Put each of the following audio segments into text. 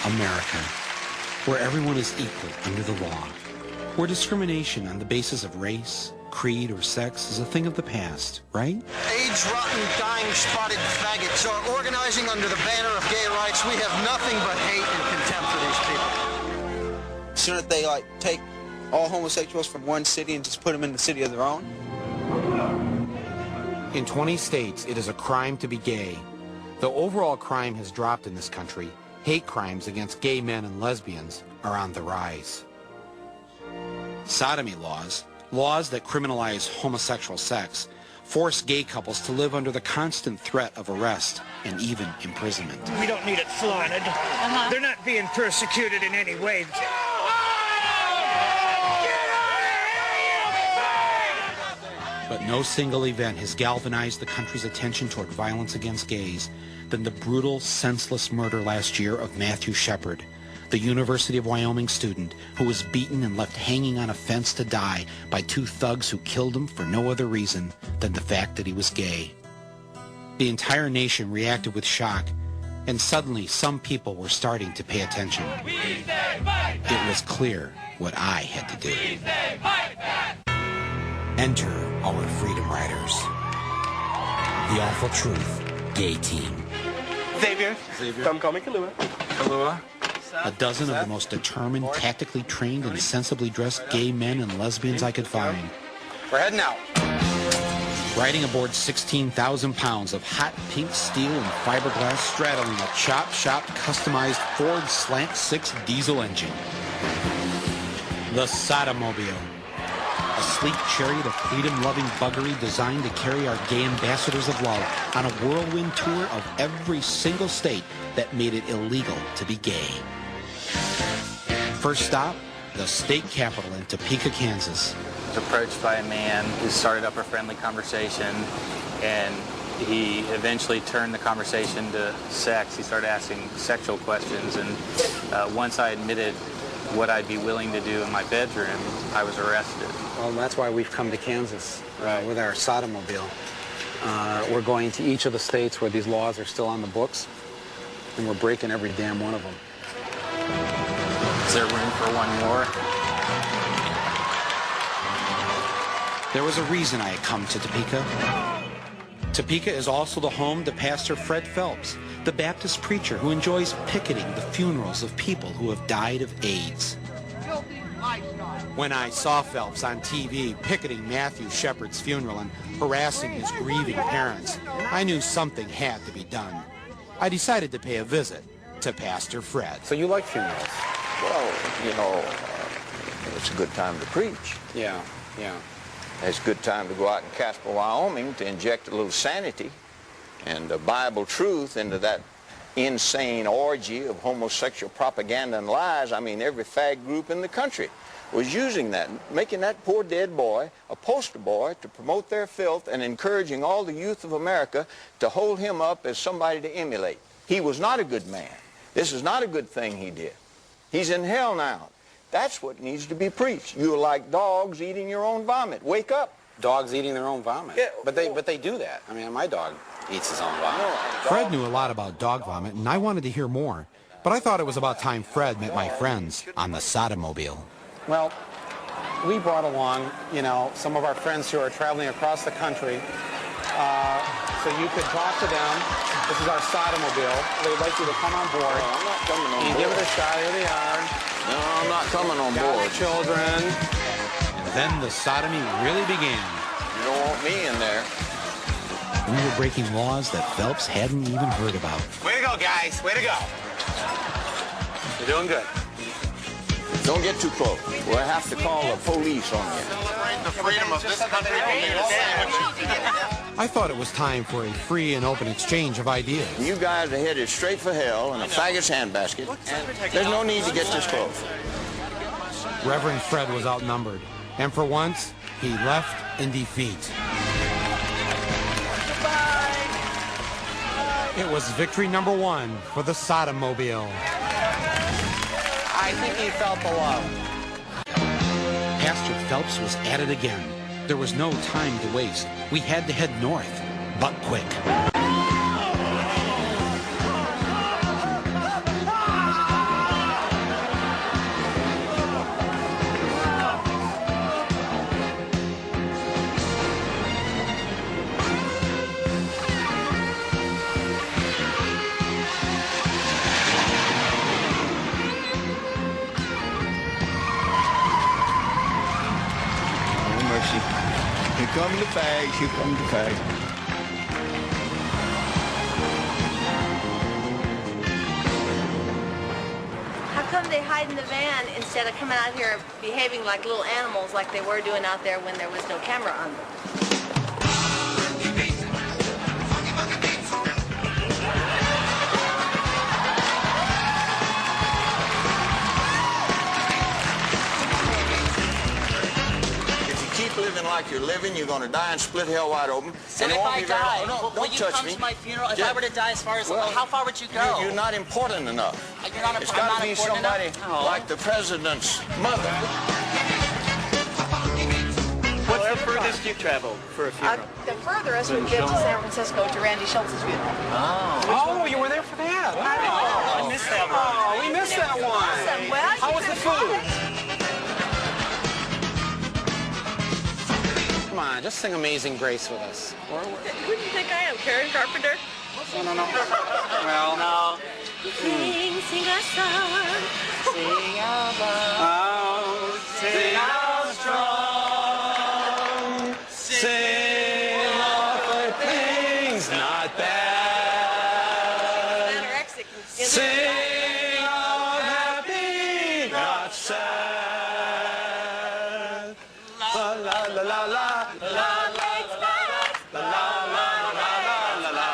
America, where everyone is equal under the law, where discrimination on the basis of race, creed, or sex is a thing of the past, right? AIDS-rotten, dying, spotted faggots are organizing under the banner of gay rights. We have nothing but hate and contempt for these people. Shouldn't they, take all homosexuals from one city and just put them in the city of their own? In 20 states, it is a crime to be gay. Though overall crime has dropped in this country, hate crimes against gay men and lesbians are on the rise. Sodomy laws, laws that criminalize homosexual sex, force gay couples to live under the constant threat of arrest and even imprisonment. We don't need it flaunted. They're not being persecuted in any way. But no single event has galvanized the country's attention toward violence against gays than the brutal, senseless murder last year of Matthew Shepard, the University of Wyoming student who was beaten and left hanging on a fence to die by two thugs who killed him for no other reason than the fact that he was gay. The entire nation reacted with shock, and suddenly some people were starting to pay attention. It was clear what I had to do. Enter our Freedom Riders. The Awful Truth Gay Team. Xavier. Come call me Kalua. Kalua. A dozen of the most determined, tactically trained, and sensibly dressed gay men and lesbians I could find. We're heading out. Riding aboard 16,000 pounds of hot pink steel and fiberglass straddling a chop shop customized Ford Slant 6 diesel engine. The Sodomobile. A sleek chariot of freedom-loving buggery designed to carry our gay ambassadors of love on a whirlwind tour of every single state that made it illegal to be gay. First stop, the state capital in Topeka, Kansas. I was approached by a man who started up a friendly conversation, and he eventually turned the conversation to sex. He started asking sexual questions, and once I admitted what I'd be willing to do in my bedroom, I was arrested. Well, that's why we've come to Kansas with our Sodomobile. We're going to each of the states where these laws are still on the books, and we're breaking every damn one of them. Is there room for one more? There was a reason I had come to Topeka. Topeka is also the home to Pastor Fred Phelps, the Baptist preacher who enjoys picketing the funerals of people who have died of AIDS. When I saw Phelps on TV picketing Matthew Shepard's funeral and harassing his grieving parents, I knew something had to be done. I decided to pay a visit to Pastor Fred. So you like funerals? Well, it's a good time to preach. Yeah. It's a good time to go out in Casper, Wyoming to inject a little sanity and Bible truth into that insane orgy of homosexual propaganda and lies. I mean, every fag group in the country was using that, making that poor dead boy a poster boy to promote their filth and encouraging all the youth of America to hold him up as somebody to emulate. He was not a good man. This is not a good thing he did. He's in hell now. That's what needs to be preached. You're like dogs eating your own vomit. Wake up. Dogs eating their own vomit? Yeah, but they do that. I mean, my dog eats his own vomit. Fred knew a lot about dog vomit, and I wanted to hear more. But I thought it was about time Fred met my friends on the Sodomobile. Well, we brought along, some of our friends who are traveling across the country, so you could talk to them. This is our Sodomobile. They'd like you to come on board. No, I'm not coming on board. Give it a shot. Here they are. No, I'm not coming on Got board. Children. And then the sodomy really began. You don't want me in there. We were breaking laws that Phelps hadn't even heard about. Way to go, guys. Way to go. You're doing good. Don't get too close. We'll have to call the police on you. Celebrate the freedom of this country. I thought it was time for a free and open exchange of ideas. You guys are headed straight for hell in a faggot's handbasket. There's no need to get this close. Reverend Fred was outnumbered, and for once, he left in defeat. It was victory number 1 for the Sodomobile. I think he felt the love. Pastor Phelps was at it again. There was no time to waste. We had to head north, but quick. come the fags, here come the fags. How come they hide in the van instead of coming out here behaving like little animals like they were doing out there when there was no camera on them? Living like you're living, you're going to die and split hell wide open. So and if it won't I be very die, long. No, will don't you touch come me. to my funeral? If Yeah. I were to die as far as, Well, how far would you go? You're not important enough. You're not It's I'm got not to be important somebody enough? like the president's mother. What's the furthest you've traveled for a funeral? The furthest would get to San Francisco to Randy Schultz's funeral. Oh, you were there for that? I missed that one. Oh, we missed that one. Awesome. Well, How was the food? Come on, just sing Amazing Grace with us. Who do you think I am, Karen Carpenter? No. Well, No. Sing a song. Sing out loud. oh, sing out strong. Sing all the things not bad. Anorexic. Sing all happy, not sad. La la la la la la la la la la la.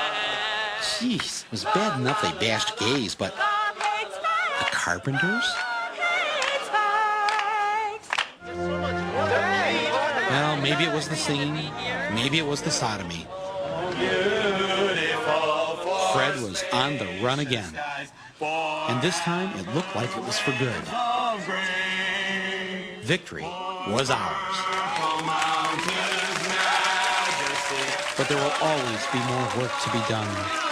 Jeez, it was bad enough they bashed gays, but the Carpenters? Well, maybe it was the singing, maybe it was the sodomy. Fred was on the run again. And this time, it looked like it was for good. Victory was ours. But there will always be more work to be done.